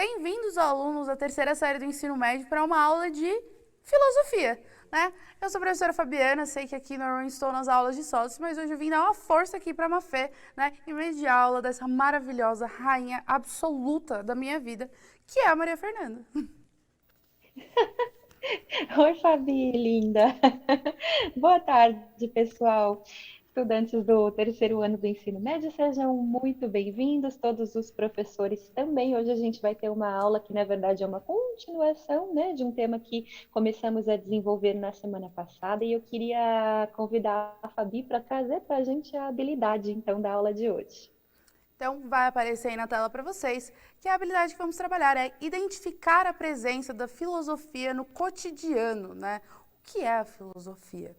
Bem-vindos, alunos da terceira série do ensino médio, para uma aula de filosofia, né? Eu sou a professora Fabiana, sei que aqui normalmente estou nas aulas de sócios, mas hoje eu vim dar uma força aqui para a Mafê, né? Em vez de aula dessa maravilhosa rainha absoluta da minha vida, que é a Maria Fernanda. Oi, Fabi, linda. Boa tarde, pessoal. Estudantes do terceiro ano do ensino médio, sejam muito bem-vindos, todos os professores também. Hoje a gente vai ter uma aula que, na verdade, é uma continuação, né, de um tema que começamos a desenvolver na semana passada, e eu queria convidar a Fabi para trazer para a gente a habilidade, então, da aula de hoje. Então, vai aparecer aí na tela para vocês que a habilidade que vamos trabalhar é identificar a presença da filosofia no cotidiano, né? O que é a filosofia?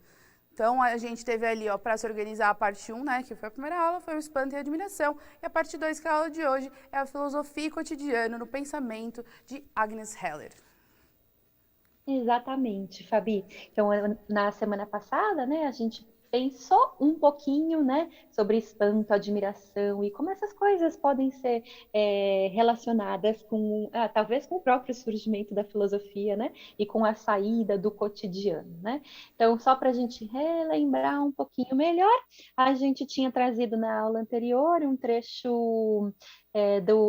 Então, a gente teve ali, ó, para se organizar a parte 1, né, que foi a primeira aula, foi o espanto e a admiração. E a parte 2, que é a aula de hoje, é a filosofia e cotidiano no pensamento de Agnes Heller. Exatamente, Fabi. Então, na semana passada, né, a gente pensou um pouquinho, né, sobre espanto, admiração e como essas coisas podem ser relacionadas com, talvez com o próprio surgimento da filosofia, né, e com a saída do cotidiano, né. Então, só para a gente relembrar um pouquinho melhor, a gente tinha trazido na aula anterior um trecho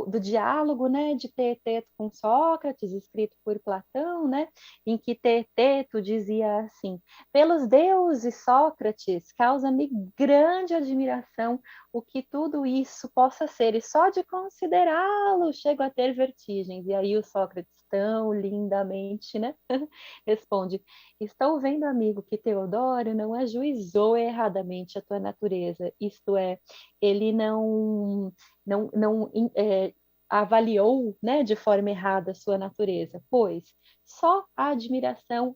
do diálogo, né, de Teeteto com Sócrates, escrito por Platão, né, em que Teeteto dizia assim: pelos deuses, Sócrates, causa-me grande admiração o que tudo isso possa ser, e só de considerá-lo chego a ter vertigens. E aí o Sócrates tão lindamente, né, responde: estou vendo, amigo, que Teodoro não ajuizou erradamente a tua natureza, isto é, ele não avaliou, né, de forma errada a sua natureza, pois só a admiração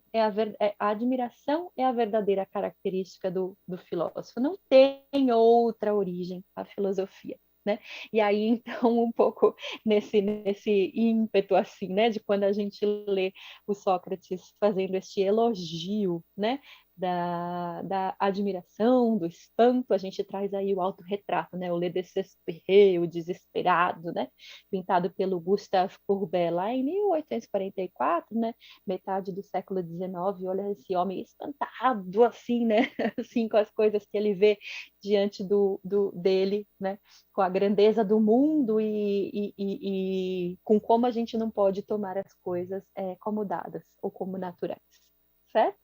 a admiração é a verdadeira característica do filósofo. Não tem outra origem a filosofia. Né? E aí, então, um pouco nesse ímpeto, assim, né, de quando a gente lê o Sócrates fazendo este elogio, né, da admiração, do espanto, a gente traz aí o autorretrato, né, o Le Désespéré, o desesperado, né, pintado pelo Gustave Courbet lá em 1844, né, metade do século XIX. Olha esse homem espantado, assim, né, assim, com as coisas que ele vê diante dele, né, com a grandeza do mundo e com como a gente não pode tomar as coisas como dadas ou como naturais, certo?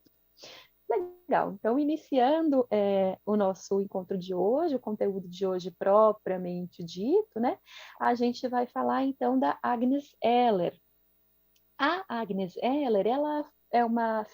Legal, então iniciando o nosso encontro de hoje, o conteúdo de hoje propriamente dito, né? A gente vai falar então da Agnes Heller. A Agnes Heller, ela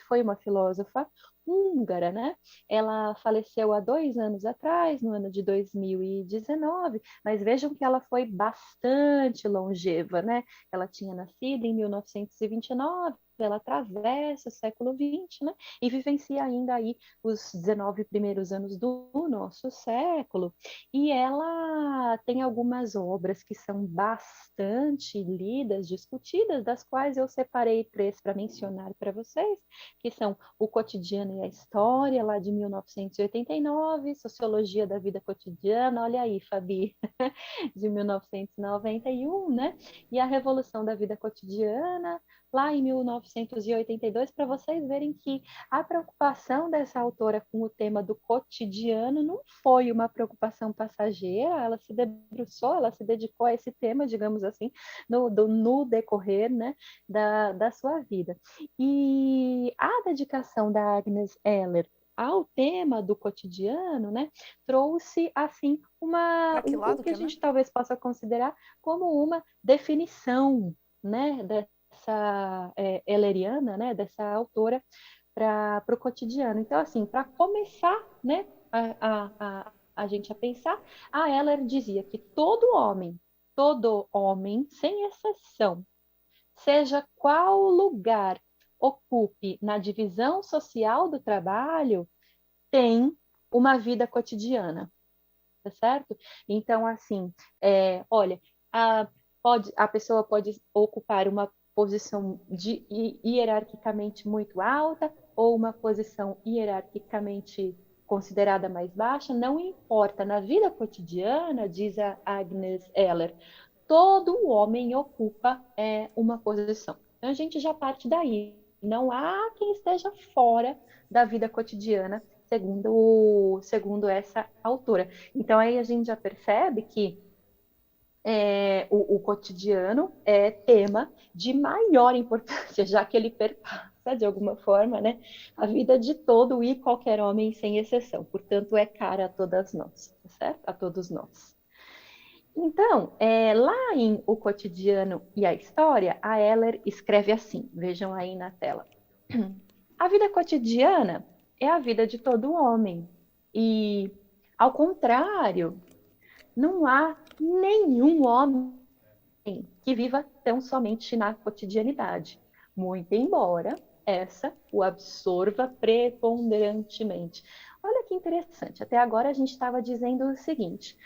foi uma filósofa húngara, né? Ela faleceu há 2 anos atrás, no ano de 2019, mas vejam que ela foi bastante longeva, né? Ela tinha nascido em 1929, ela atravessa o século XX, né? E vivencia ainda aí os 19 primeiros anos do nosso século. E ela tem algumas obras que são bastante lidas, discutidas, das quais eu separei 3 para mencionar para vocês, que são O Cotidiano e a História, lá de 1989, Sociologia da Vida Cotidiana, olha aí, Fabi, de 1991, né? E A Revolução da Vida Cotidiana, lá em 1982, para vocês verem que a preocupação dessa autora com o tema do cotidiano não foi uma preocupação passageira, ela se debruçou, ela se dedicou a esse tema, digamos assim, no decorrer, né, da sua vida. E a dedicação da Agnes Heller ao tema do cotidiano, né, trouxe assim Para que o lado que que a é mesmo? gente talvez possa considerar como uma definição, né, dessa Helleriana, né, dessa autora para o cotidiano. Então, assim, para começar, né, a gente a pensar, a Heller dizia que todo homem, sem exceção, seja qual lugar ocupe na divisão social do trabalho, tem uma vida cotidiana, tá certo? Então, assim, olha, a, a pessoa pode ocupar uma posição hierarquicamente muito alta ou uma posição hierarquicamente considerada mais baixa, não importa. Na vida cotidiana, diz a Agnes Heller, todo homem ocupa uma posição. Então a gente já parte daí. Não há quem esteja fora da vida cotidiana, segundo essa autora. Então aí a gente já percebe que o cotidiano é tema de maior importância, já que ele perpassa, de alguma forma, né, a vida de todo e qualquer homem, sem exceção. Portanto, é cara a todas nós, tá certo? A todos nós. Então, lá em O Cotidiano e a História, a Heller escreve assim, vejam aí na tela. A vida cotidiana é a vida de todo homem. E, ao contrário, não há nenhum homem que viva tão somente na cotidianidade, muito embora essa o absorva preponderantemente. Olha que interessante, até agora a gente estava dizendo o seguinte,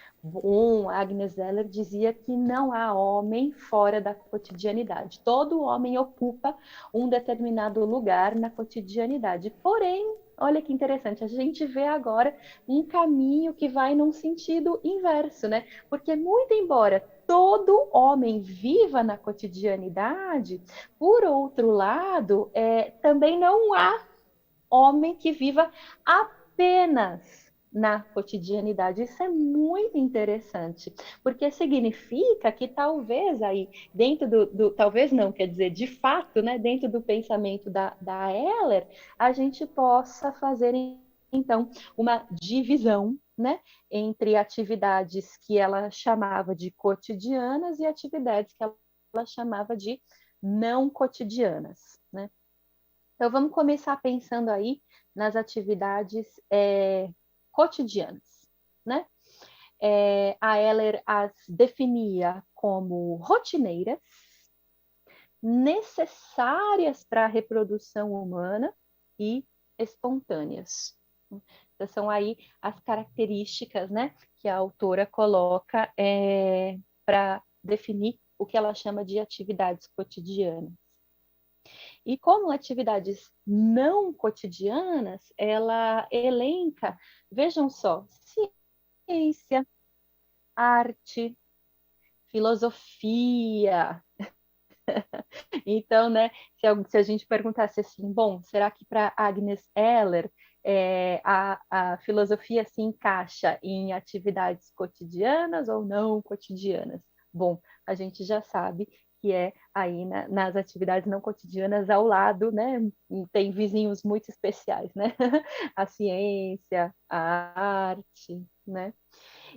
Agnes Heller dizia que não há homem fora da cotidianidade, todo homem ocupa um determinado lugar na cotidianidade, porém, olha que interessante, a gente vê agora um caminho que vai num sentido inverso, né? Porque muito embora todo homem viva na cotidianidade, por outro lado, também não há homem que viva apenas na cotidianidade. Isso é muito interessante, porque significa que talvez aí, dentro talvez não, quer dizer, de fato, né, dentro do pensamento da Heller, a gente possa fazer, então, uma divisão, né, entre atividades que ela chamava de cotidianas e atividades que ela chamava de não cotidianas, né? Então, vamos começar pensando aí nas atividades cotidianas, né? A Heller as definia como rotineiras, necessárias para a reprodução humana e espontâneas. Então, são aí as características, né, que a autora coloca para definir o que ela chama de atividades cotidianas. E como atividades não cotidianas, ela elenca, vejam só, ciência, arte, filosofia. Então, né, se a gente perguntasse assim, bom, será que para Agnes Heller a filosofia se encaixa em atividades cotidianas ou não cotidianas? Bom, a gente já sabe que aí nas atividades não cotidianas ao lado, né, tem vizinhos muito especiais, né? A ciência, a arte, né?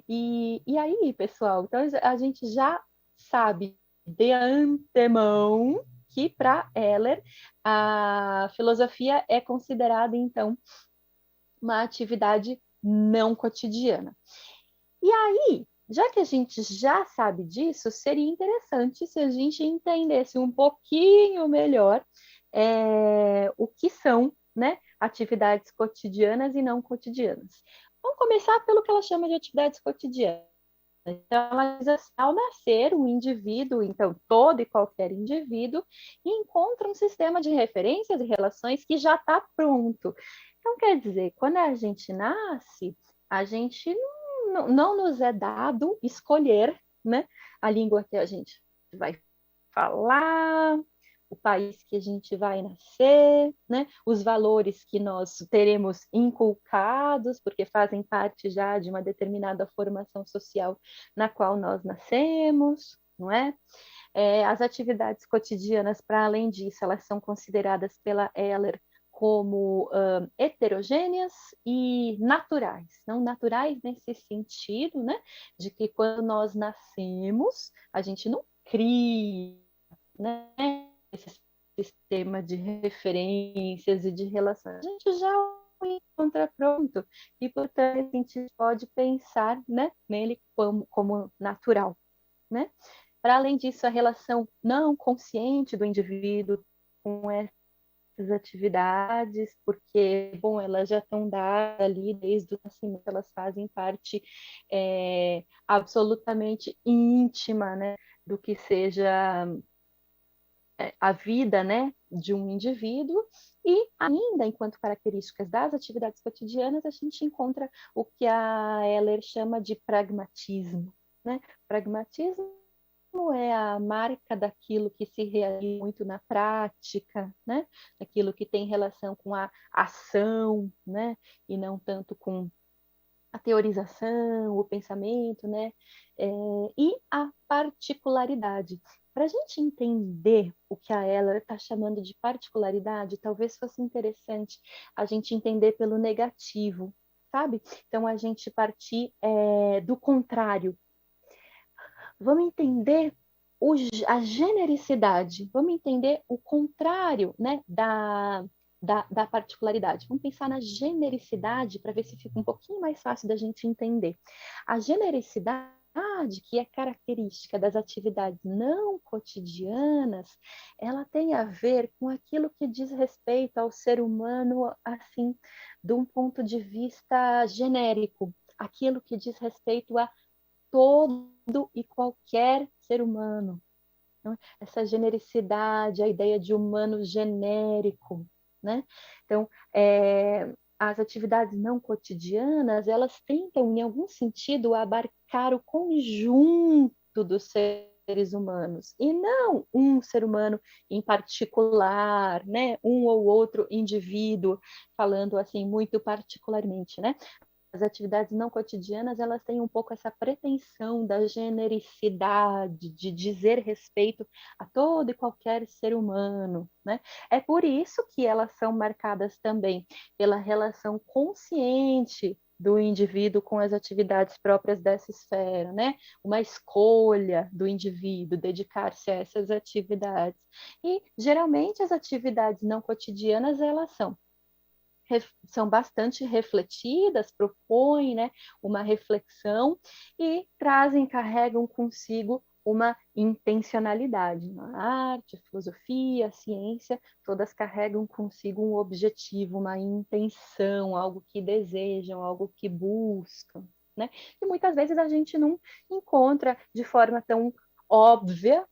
E aí, pessoal, então a gente já sabe de antemão que para Heller a filosofia é considerada, então, uma atividade não cotidiana. E aí, já que a gente já sabe disso, seria interessante se a gente entendesse um pouquinho melhor o que são, né, atividades cotidianas e não cotidianas. Vamos começar pelo que ela chama de atividades cotidianas. Então, ela diz assim, ao nascer, o indivíduo, então todo e qualquer indivíduo, encontra um sistema de referências e relações que já está pronto. Então, quer dizer, quando a gente nasce, a gente não nos é dado escolher, né, a língua que a gente vai falar, o país que a gente vai nascer, né? Os valores que nós teremos inculcados, porque fazem parte já de uma determinada formação social na qual nós nascemos, não é? As atividades cotidianas, para além disso, elas são consideradas pela Heller como heterogêneas e naturais. Não naturais nesse sentido, né? De que quando nós nascemos, a gente não cria, né, esse sistema de referências e de relações. A gente já o encontra pronto e, portanto, a gente pode pensar, né, nele como natural, né? Para além disso, a relação não consciente do indivíduo com essas atividades, porque, bom, elas já estão dadas ali desde o nascimento, elas fazem parte absolutamente íntima, né, do que seja a vida, né, de um indivíduo, e ainda, enquanto características das atividades cotidianas, a gente encontra o que a Heller chama de pragmatismo, né? Pragmatismo é a marca daquilo que se realiza muito na prática, né? Daquilo que tem relação com a ação, né? E não tanto com a teorização, o pensamento, né? E a particularidade. Para a gente entender o que a Eller está chamando de particularidade, talvez fosse interessante a gente entender pelo negativo, sabe? Então, a gente partir do contrário. Vamos entender a genericidade, vamos entender o contrário, né, da particularidade. Vamos pensar na genericidade para ver se fica um pouquinho mais fácil da gente entender. A genericidade, que é característica das atividades não cotidianas, ela tem a ver com aquilo que diz respeito ao ser humano, assim, de um ponto de vista genérico, aquilo que diz respeito a todo e qualquer ser humano. Essa genericidade, a ideia de humano genérico, né? Então, as atividades não cotidianas, elas tentam, em algum sentido, abarcar o conjunto dos seres humanos, e não um ser humano em particular, né? Um ou outro indivíduo, falando assim, muito particularmente, né? As atividades não cotidianas, elas têm um pouco essa pretensão da genericidade, de dizer respeito a todo e qualquer ser humano, né? É por isso que elas são marcadas também pela relação consciente do indivíduo com as atividades próprias dessa esfera, né? Uma escolha do indivíduo dedicar-se a essas atividades. E, geralmente, as atividades não cotidianas, elas são bastante refletidas, propõem, né, uma reflexão e carregam consigo uma intencionalidade. A arte, a filosofia, a ciência, todas carregam consigo um objetivo, uma intenção, algo que desejam, algo que buscam, né? E muitas vezes a gente não encontra de forma tão óbvia,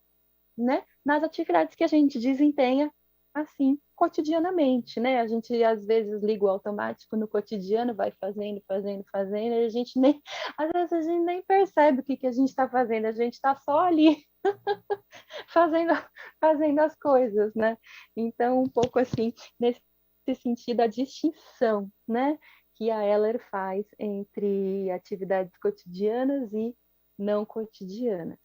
né, nas atividades que a gente desempenha assim cotidianamente, né? A gente às vezes liga o automático no cotidiano, vai fazendo, e a gente nem, às vezes a gente nem percebe o que a gente está fazendo, a gente está só ali fazendo, fazendo as coisas, né? Então, um pouco assim, nesse sentido, a distinção, né, que a Eller faz entre atividades cotidianas e não cotidianas.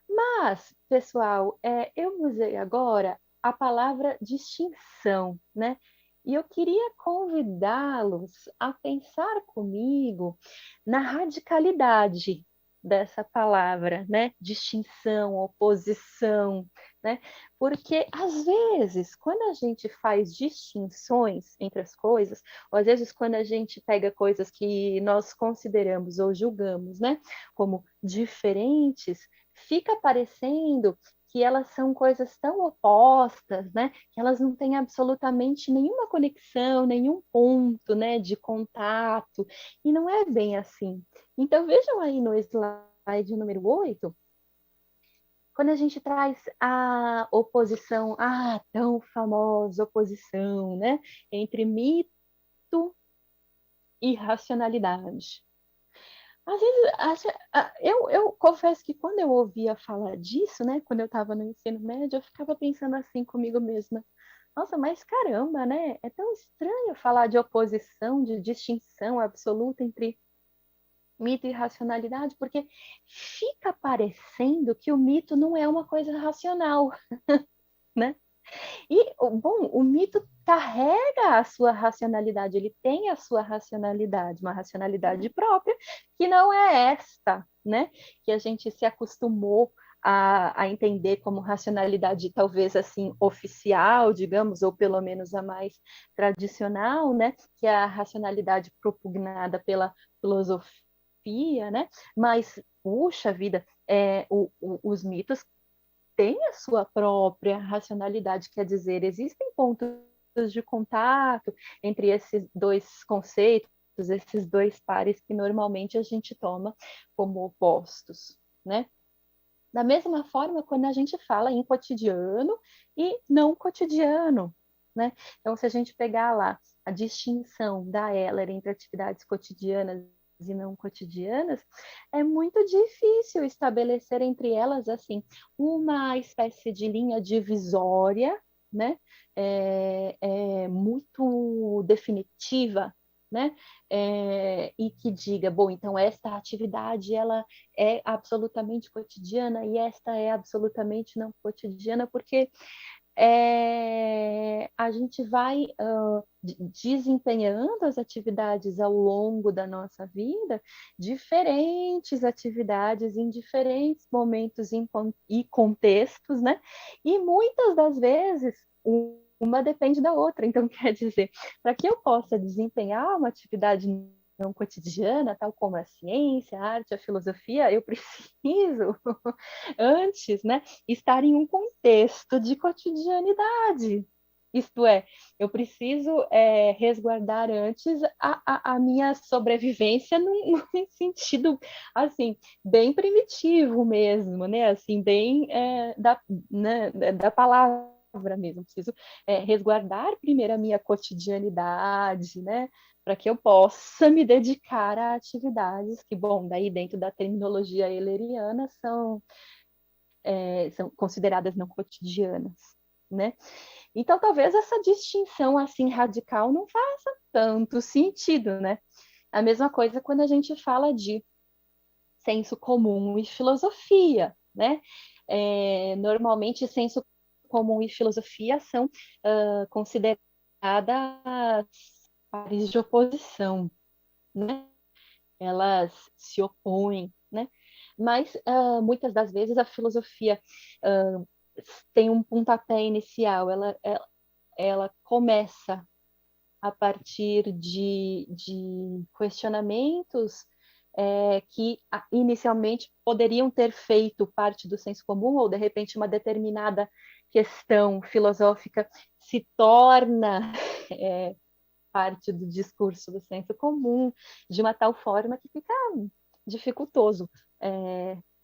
Mas, pessoal, eu usei agora a palavra distinção, né? E eu queria convidá-los a pensar comigo na radicalidade dessa palavra, né? Distinção, oposição, né? Porque às vezes, quando a gente faz distinções entre as coisas, ou às vezes quando a gente pega coisas que nós consideramos ou julgamos, né, como diferentes, fica parecendo que elas são coisas tão opostas, né, que elas não têm absolutamente nenhuma conexão, nenhum ponto, né, de contato, e não é bem assim. Então, vejam aí no slide número 8, quando a gente traz a oposição, a tão famosa oposição, né, entre mito e racionalidade. Às vezes, eu confesso que quando eu ouvia falar disso, né, quando eu estava no ensino médio, eu ficava pensando assim comigo mesma: nossa, mas caramba, né? É tão estranho falar de oposição, de distinção absoluta entre mito e racionalidade, porque fica parecendo que o mito não é uma coisa racional, né? E, bom, o mito carrega a sua racionalidade, ele tem a sua racionalidade, uma racionalidade própria, que não é esta, né? Que a gente se acostumou a entender como racionalidade, talvez assim, oficial, digamos, ou pelo menos a mais tradicional, né? Que é a racionalidade propugnada pela filosofia, né? Mas, puxa vida, os mitos tem a sua própria racionalidade, quer dizer, existem pontos de contato entre esses dois conceitos, esses dois pares que normalmente a gente toma como opostos, né? Da mesma forma, quando a gente fala em cotidiano e não cotidiano, né? Então, se a gente pegar lá a distinção da Eller entre atividades cotidianas e não cotidianas, é muito difícil estabelecer entre elas assim uma espécie de linha divisória, né? Muito definitiva, né? E que diga, bom, então esta atividade ela é absolutamente cotidiana e esta é absolutamente não cotidiana, porque a gente vai desempenhando as atividades ao longo da nossa vida, diferentes atividades em diferentes momentos e contextos, né? E muitas das vezes uma depende da outra. Então, quer dizer, para que eu possa desempenhar uma atividade não cotidiana, tal como a ciência, a arte, a filosofia, eu preciso antes, né, estar em um contexto de cotidianidade. Isto é, eu preciso resguardar antes a minha sobrevivência num sentido, assim, bem primitivo mesmo, né? Assim, bem né, da palavra mesmo. Preciso resguardar primeiro a minha cotidianidade, né? Para que eu possa me dedicar a atividades que, bom, daí dentro da terminologia ehleriana são consideradas não cotidianas, né? Então, talvez essa distinção assim radical não faça tanto sentido, né? A mesma coisa quando a gente fala de senso comum e filosofia, né? Normalmente, senso comum e filosofia são consideradas pares de oposição, né? Elas se opõem, né? Mas muitas das vezes a filosofia tem um pontapé inicial, ela começa a partir de questionamentos que inicialmente poderiam ter feito parte do senso comum, ou de repente uma determinada questão filosófica se torna parte do discurso do senso comum, de uma tal forma que fica dificultoso.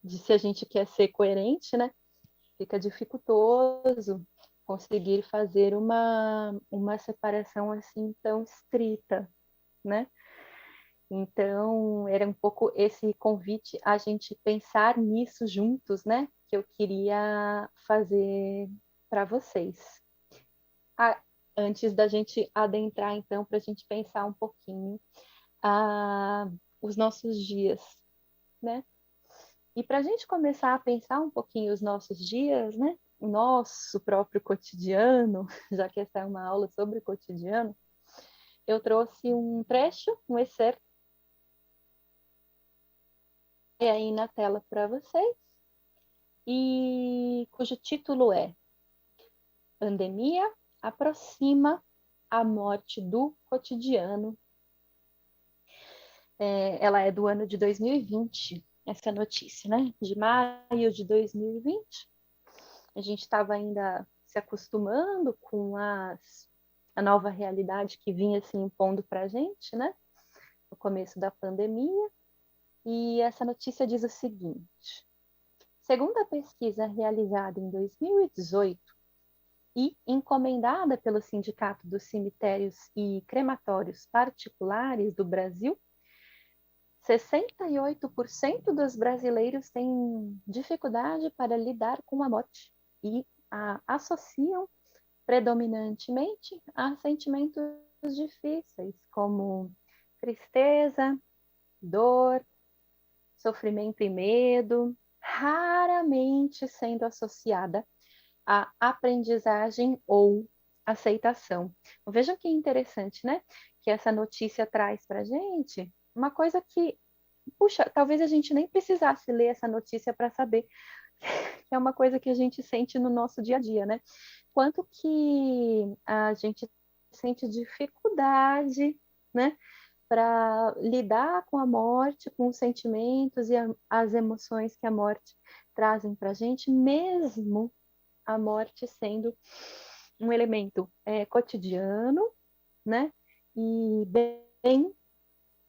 De se a gente quer ser coerente, né? Fica dificultoso conseguir fazer uma separação assim tão estrita, né? Então, era um pouco esse convite a gente pensar nisso juntos, né? Que eu queria fazer para vocês. Antes da gente adentrar, então, para a gente pensar um pouquinho os nossos dias, né? E para a gente começar a pensar um pouquinho os nossos dias, né? O nosso próprio cotidiano, já que essa é uma aula sobre cotidiano, eu trouxe um trecho, um excerto aí na tela para vocês, e cujo título é Pandemia aproxima a morte do cotidiano. Ela é do ano de 2020, essa notícia, né? De maio de 2020. A gente estava ainda se acostumando com a nova realidade que vinha se impondo para a gente, né? No começo da pandemia. E essa notícia diz o seguinte: segundo a pesquisa realizada em 2018 e encomendada pelo Sindicato dos Cemitérios e Crematórios Particulares do Brasil, 68% dos brasileiros têm dificuldade para lidar com a morte e a associam predominantemente a sentimentos difíceis, como tristeza, dor, sofrimento e medo, raramente sendo associada à aprendizagem ou aceitação. Vejam que interessante, né? Que essa notícia traz para a gente uma coisa que, puxa, talvez a gente nem precisasse ler essa notícia para saber que é uma coisa que a gente sente no nosso dia a dia, né? Quanto que a gente sente dificuldade, né, para lidar com a morte, com os sentimentos e as emoções que a morte trazem para a gente, mesmo a morte sendo um elemento cotidiano, né? E bem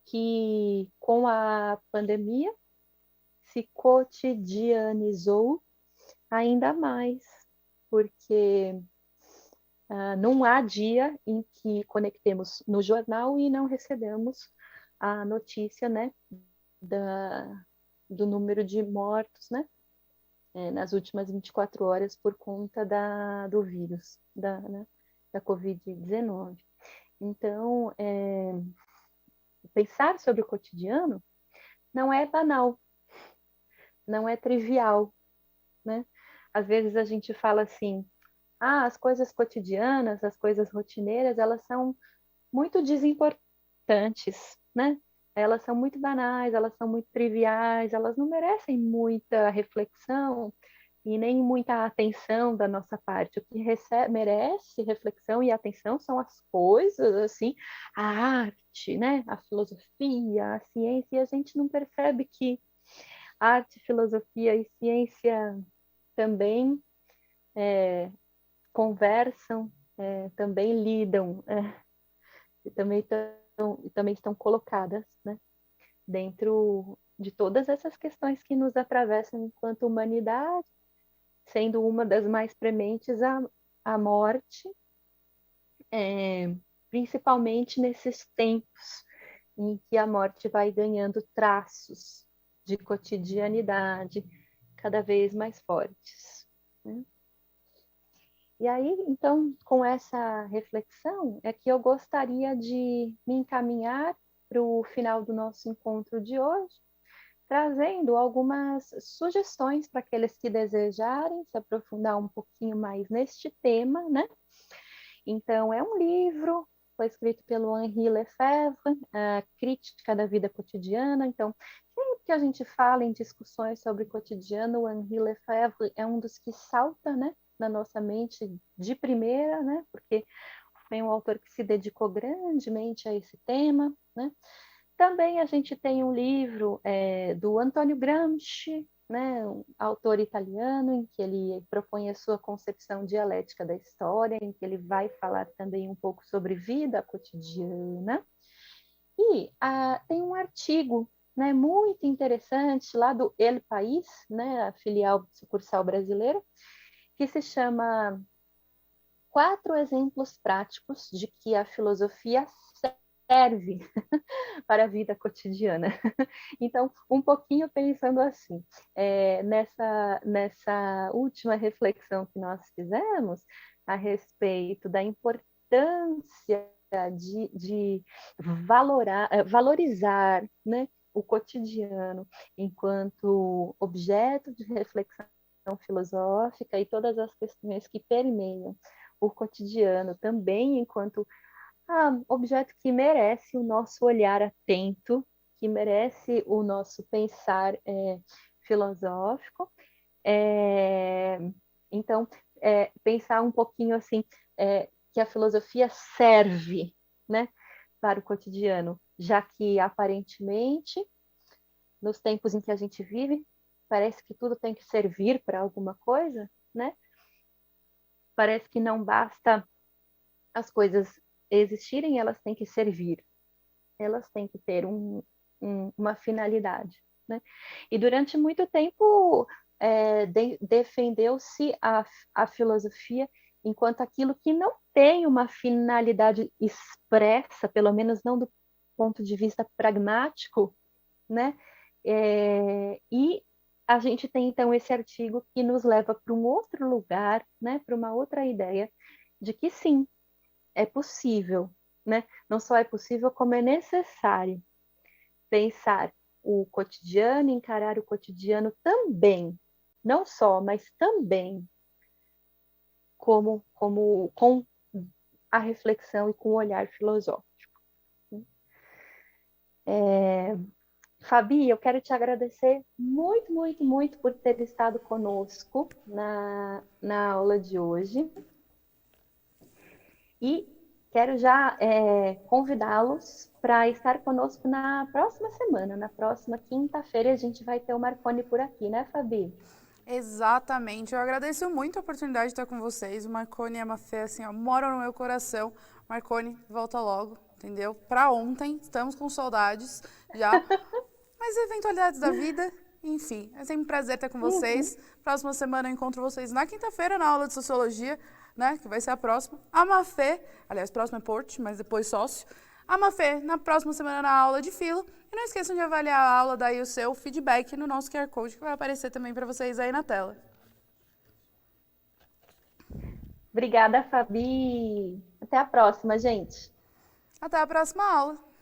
que com a pandemia se cotidianizou ainda mais, porque não há dia em que conectemos no jornal e não recebemos a notícia, né, do número de mortos, né, nas últimas 24 horas por conta do vírus, né, da Covid-19. Então, pensar sobre o cotidiano não é banal, não é trivial, né? Às vezes a gente fala assim, as coisas cotidianas, as coisas rotineiras, elas são muito desimportantes, né? Elas são muito banais, elas são muito triviais, elas não merecem muita reflexão e nem muita atenção da nossa parte. O que merece reflexão e atenção são as coisas, assim, a arte, né? A filosofia, a ciência, e a gente não percebe que arte, filosofia e ciência também conversam, também lidam, e também estão colocadas, né, dentro de todas essas questões que nos atravessam enquanto humanidade, sendo uma das mais prementes a morte, principalmente nesses tempos em que a morte vai ganhando traços de cotidianidade cada vez mais fortes, né? E aí, então, com essa reflexão, é que eu gostaria de me encaminhar para o final do nosso encontro de hoje, trazendo algumas sugestões para aqueles que desejarem se aprofundar um pouquinho mais neste tema, né? Então, é um livro, foi escrito pelo Henri Lefebvre, a Crítica da Vida Cotidiana. Então, sempre que a gente fala em discussões sobre cotidiano, o Henri Lefebvre é um dos que salta, né, na nossa mente de primeira, né, porque foi um autor que se dedicou grandemente a esse tema, né. Também a gente tem um livro do Antonio Gramsci, né, um autor italiano, em que ele propõe a sua concepção dialética da história, em que ele vai falar também um pouco sobre vida cotidiana. E tem um artigo, né, muito interessante lá do El País, né, a filial sucursal brasileira, que se chama 4 exemplos práticos de que a filosofia serve para a vida cotidiana. Então, um pouquinho pensando assim, nessa última reflexão que nós fizemos a respeito da importância de valorizar, né, o cotidiano enquanto objeto de reflexão filosófica e todas as questões que permeiam o cotidiano também enquanto objeto que merece o nosso olhar atento, que merece o nosso pensar filosófico. Então, pensar um pouquinho assim, que a filosofia serve, né, para o cotidiano, já que aparentemente, nos tempos em que a gente vive, parece que tudo tem que servir para alguma coisa, né? Parece que não basta as coisas existirem, elas têm que servir, elas têm que ter uma finalidade, né? E durante muito tempo defendeu-se a filosofia enquanto aquilo que não tem uma finalidade expressa, pelo menos não do ponto de vista pragmático, né? E a gente tem então esse artigo que nos leva para um outro lugar, né? Para uma outra ideia de que sim, é possível, né? Não só é possível, como é necessário pensar o cotidiano, encarar o cotidiano também, não só, mas também com a reflexão e com o olhar filosófico. Fabi, eu quero te agradecer muito, muito, muito por ter estado conosco na aula de hoje. E quero já convidá-los para estar conosco na próxima semana, na próxima quinta-feira, a gente vai ter o Marconi por aqui, né, Fabi? Exatamente. Eu agradeço muito a oportunidade de estar com vocês. O Marconi e a Mafê, assim, ó, moram no meu coração. Marconi, volta logo, entendeu? Para ontem, estamos com saudades já. Mas eventualidades da vida, enfim. É sempre um prazer estar com vocês. Próxima semana eu encontro vocês na quinta-feira na aula de Sociologia, né? Que vai ser a próxima. A Mafê, aliás, próxima é Porte, mas depois sócio. a Mafê na próxima semana na aula de filo. E não esqueçam de avaliar a aula, dar aí o seu feedback no nosso QR Code, que vai aparecer também para vocês aí na tela. Obrigada, Fabi. Até a próxima, gente. Até a próxima aula!